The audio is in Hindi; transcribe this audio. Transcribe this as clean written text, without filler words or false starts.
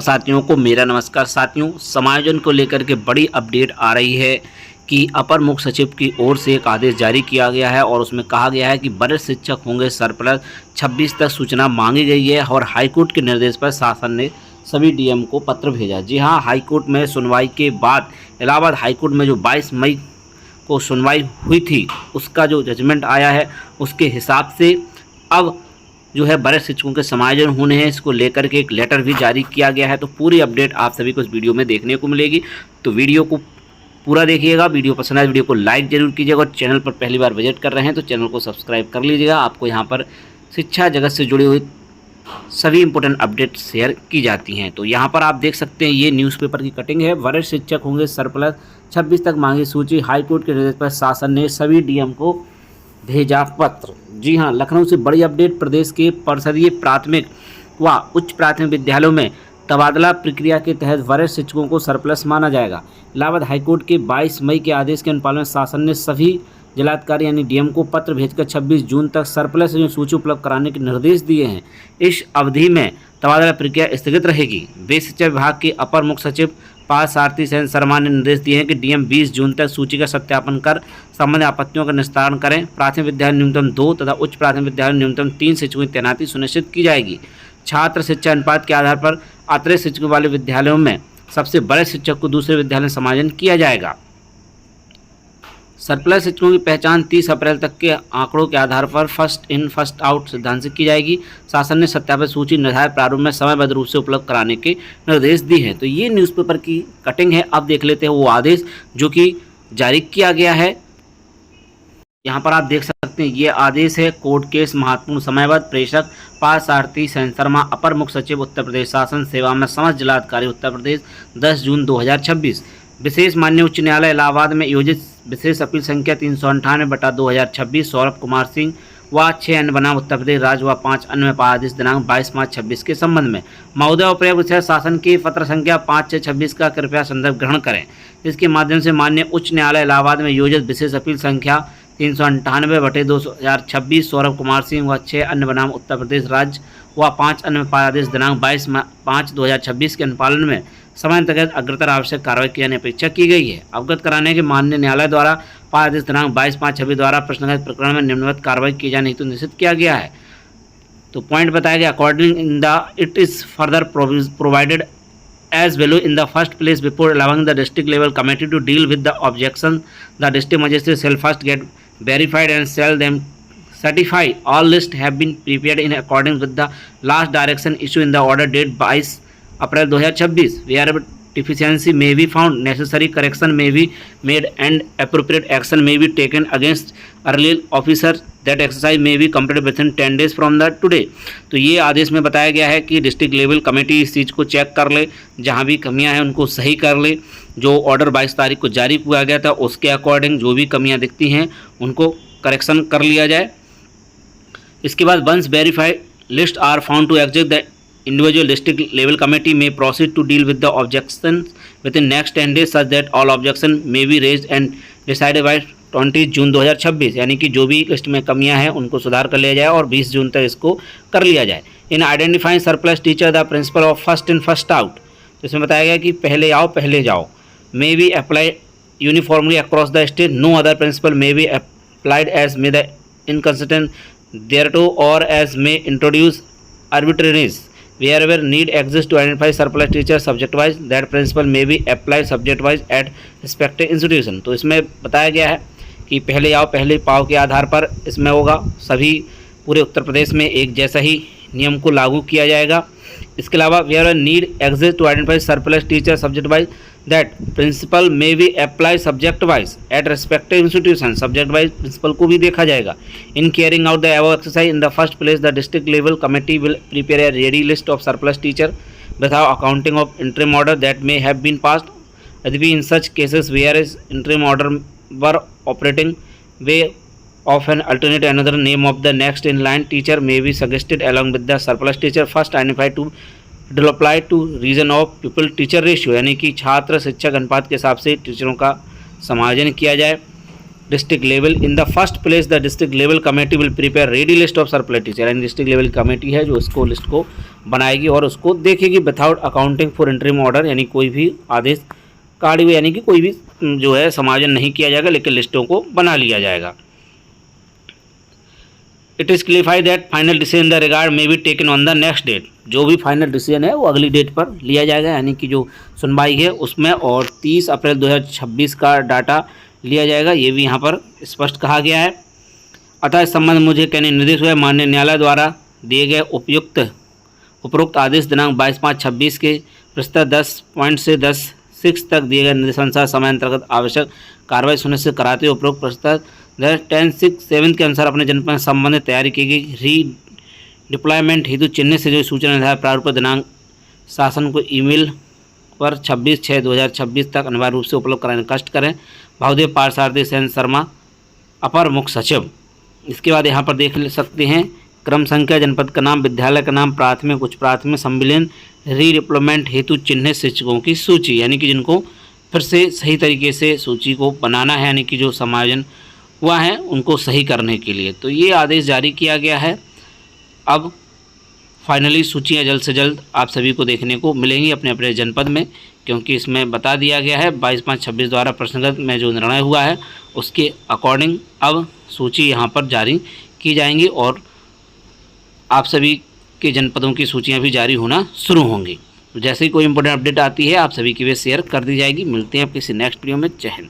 साथियों को मेरा नमस्कार। साथियों, समायोजन को लेकर के बड़ी अपडेट आ रही है कि अपर मुख्य सचिव की ओर से एक आदेश जारी किया गया है और उसमें कहा गया है कि वरिष्ठ शिक्षक होंगे सरप्लस। 26 तक सूचना मांगी गई है और हाईकोर्ट के निर्देश पर शासन ने सभी डीएम को पत्र भेजा। जी हां, हाईकोर्ट में सुनवाई के बाद इलाहाबाद हाईकोर्ट में जो 22 मई को सुनवाई हुई थी उसका जो जजमेंट आया है उसके हिसाब से अब जो है वरिष्ठ शिक्षकों के समायोजन होने हैं, इसको लेकर के एक लेटर भी जारी किया गया है। तो पूरी अपडेट आप सभी को इस वीडियो में देखने को मिलेगी, तो वीडियो को पूरा देखिएगा। वीडियो पसंद आए वीडियो को लाइक जरूर कीजिएगा और चैनल पर पहली बार विजिट कर रहे हैं तो चैनल को सब्सक्राइब कर लीजिएगा। आपको यहाँ पर शिक्षा जगत से जुड़ी हुई सभी इंपॉर्टेंट अपडेट शेयर की जाती हैं। तो यहाँ पर आप देख सकते हैं ये न्यूज़पेपर की कटिंग है। वरिष्ठ शिक्षक होंगे सरप्लस, 26 तक मांगी सूची, हाईकोर्ट के निर्देश पर शासन ने सभी डीएम को भेजा पत्र। जी हां, लखनऊ से बड़ी अपडेट। प्रदेश के परिषदीय प्राथमिक व उच्च प्राथमिक विद्यालयों में तबादला प्रक्रिया के तहत वरिष्ठ शिक्षकों को सरप्लस माना जाएगा। इलाहाबाद हाईकोर्ट के 22 मई के आदेश के अनुपालन में शासन ने सभी जिलाधिकारी यानी डीएम को पत्र भेजकर 26 जून तक सरप्लस सूची उपलब्ध कराने के निर्देश दिए हैं। इस अवधि में तबादला प्रक्रिया स्थगित रहेगी। वे शिक्षा विभाग के अपर मुख्य सचिव पार्थसारथी सेन शर्मा ने निर्देश दिए हैं कि डीएम 20 जून तक सूची का सत्यापन कर संबंधित आपत्तियों का निस्तारण करें। प्राथमिक विद्यालय न्यूनतम 2 तथा उच्च प्राथमिक विद्यालय न्यूनतम 3 शिक्षकों की तैनाती सुनिश्चित की जाएगी। छात्र शिक्षा अनुपात के आधार पर अतिरिक्त शिक्षकों वाले विद्यालयों में सबसे बड़े शिक्षक को दूसरे विद्यालय में समायोजन किया जाएगा। सरप्लस शिक्षकों की पहचान 30 अप्रैल तक के आंकड़ों के आधार पर फर्स्ट इन फर्स्ट आउट सिद्धांत से की जाएगी। शासन ने सत्यापित सूची निर्धारित प्रारूप में समयबद्ध रूप से उपलब्ध कराने के निर्देश दिए हैं। तो ये न्यूज़पेपर की कटिंग है। अब देख लेते हैं वो आदेश जो कि जारी किया गया है। यहाँ पर आप देख सकते हैं ये आदेश है। कोर्ट केस महत्वपूर्ण समयबद्ध। प्रेषक पार्थसारथी सेन शर्मा, अपर मुख्य सचिव उत्तर प्रदेश, शासन सेवा में समस्त जिलाधिकारी उत्तर प्रदेश, 10 जून 2026। विशेष माननीय उच्च न्यायालय इलाहाबाद में योजित विशेष अपील संख्या 398/2026 सौरभ कुमार सिंह व 6 अन्य बनाम उत्तर प्रदेश राज्य व 5 अन्य आदेश दिनांक 22 मार्च 26 के संबंध में महोदय उपयोग विषय शासन की पत्र संख्या 5/6/26 का कृपया संदर्भ ग्रहण करें। इसके माध्यम से माननीय उच्च न्यायालय इलाहाबाद में योजित विशेष अपील संख्या 398/2026 सौरभ कुमार सिंह व 6 अन्य बनाम उत्तर प्रदेश राज्य व 5 अन्य आदेश दिनांक 22/5/2026 के अनुपालन में समय अंतर्गत अग्रतर आवश्यक कार्रवाई की जाने की अपेक्षा की गई है। अवगत कराने के माननीय न्यायालय द्वारा आदेश दिनांक 22/5/26 द्वारा प्रश्नगत प्रकरण में निम्नवत कार्रवाई की जाने हेतु निश्चित किया गया है। तो पॉइंट बताया गया, according in the it is further provided as value in the first place before allowing the district level committee to deal with the objections, the district magistrate shall first get verified and shall them certify all lists have been prepared in accordance with the last direction issued in the order date 22 April 2026. Wherever deficiency may be found, necessary correction may be made and appropriate action may be taken against earlier officer. That exercise may be completed within 10 days from the today. तो ये आदेश में बताया गया है कि डिस्ट्रिक्ट लेवल कमेटी इस चीज़ को चेक कर ले, जहाँ भी कमियां हैं उनको सही कर ले। जो ऑर्डर 22 तारीख को जारी किया गया था उसके अकॉर्डिंग जो भी कमियां दिखती हैं उनको करेक्शन कर लिया जाए। इसके बाद once verified list are found to exist the individual district level committee may proceed to deal with the objections within next 10 days such that all objection may be raised and decided by 20 जून 2026। यानी कि जो भी लिस्ट में कमियां हैं उनको सुधार कर लिया जाए और 20 जून तक इसको कर लिया जाए। In identifying surplus teacher the principle of first in first out, इसमें बताया गया कि पहले आओ पहले जाओ may be apply uniformly across the state. No other principle may be applied as may the inconsistent thereto और as may introduce arbitrariness. Wherever need exists to identify surplus teacher subject wise, that principle may be applied subject wise at respective institution। तो इसमें बताया गया है कि पहले आओ पहले पाओ के आधार पर इसमें होगा, सभी पूरे उत्तर प्रदेश में एक जैसा ही नियम को लागू किया जाएगा। इसके अलावा wherever need exists to identify surplus teacher subject wise, that principle may be applied subject wise at respective institution। subject wise principle को भी देखा जाएगा। in carrying out the above exercise in the first place, the district level committee will prepare a ready list of surplus teacher without accounting of interim order that may have been passed। यदि in such cases where is interim order were operating way of an alternate another name of the next in line teacher may be suggested along with the surplus teacher first identified to apply to reason of people teacher ratio, यानी कि छात्र शिक्षक अनुपात के हिसाब से टीचरों का समायोजन किया जाए। District level. In the first place the district level committee will prepare ready list of surplus, यानी डिस्ट्रिक्ट लेवल कमेटी है जो इसको लिस्ट को बनाएगी और उसको देखेगी without accounting for interim order, यानी कोई भी आदेश कार्ड हुए, यानी कि कोई भी जो है समायोजन नहीं किया जाएगा लेकिन लिस्टों को बना लिया जाएगा। It is clarified that final decision the regard may be taken on the next date, जो भी फाइनल डिसीजन है वो अगली डेट पर लिया जाएगा, यानी कि जो सुनवाई है उसमें, और 30 अप्रैल 2026 का डाटा लिया जाएगा, ये भी यहाँ पर स्पष्ट कहा गया है। अतः इस संबंध मुझे कहने निर्देश हुआ माननीय न्यायालय द्वारा दिए गए उपरोक्त आदेश दिनांक 22/5/26 के प्रस्ताव 10 से 10(6) तक दिए गए निर्देशानुसार समय अंतर्गत आवश्यक कार्रवाई सुनिश्चित कराते हुए उपरोक्त प्रस्ताव 10(6)(7) के अनुसार अपने जनपद में संबंधित तैयारी की गई री डिप्लॉयमेंट हेतु चिन्हित से जो सूचना निर्धारित प्रारूप दिनांक शासन को ईमेल पर 26/6/2026 तक अनिवार्य रूप से उपलब्ध कराने कष्ट करें। भावदेव पारसारथी सेन शर्मा, अपर मुख्य सचिव। इसके बाद यहाँ पर देख सकते हैं क्रम संख्या, जनपद का नाम, विद्यालय का नाम, प्राथमिक उच्च प्राथमिक, संविलियन, रीडिप्लॉयमेंट हेतु चिन्हित शिक्षकों की सूची, यानी कि जिनको फिर से सही तरीके से सूची को बनाना है, यानी कि जो समायोजन हुआ है उनको सही करने के लिए। तो ये आदेश जारी किया गया है। अब फाइनली सूचियाँ जल्द से जल्द आप सभी को देखने को मिलेंगी अपने अपने जनपद में, क्योंकि इसमें बता दिया गया है 22/5/26 द्वारा प्रश्नगत में जो निर्णय हुआ है उसके अकॉर्डिंग अब सूची यहाँ पर जारी की जाएंगी और आप सभी के जनपदों की सूचियाँ भी जारी होना शुरू होंगी। तो जैसे ही कोई इंपॉर्टेंट अपडेट आती है आप सभी के लिए शेयर कर दी जाएगी। मिलते हैं आप किसी नेक्स्ट वीडियो में। जय हिंद।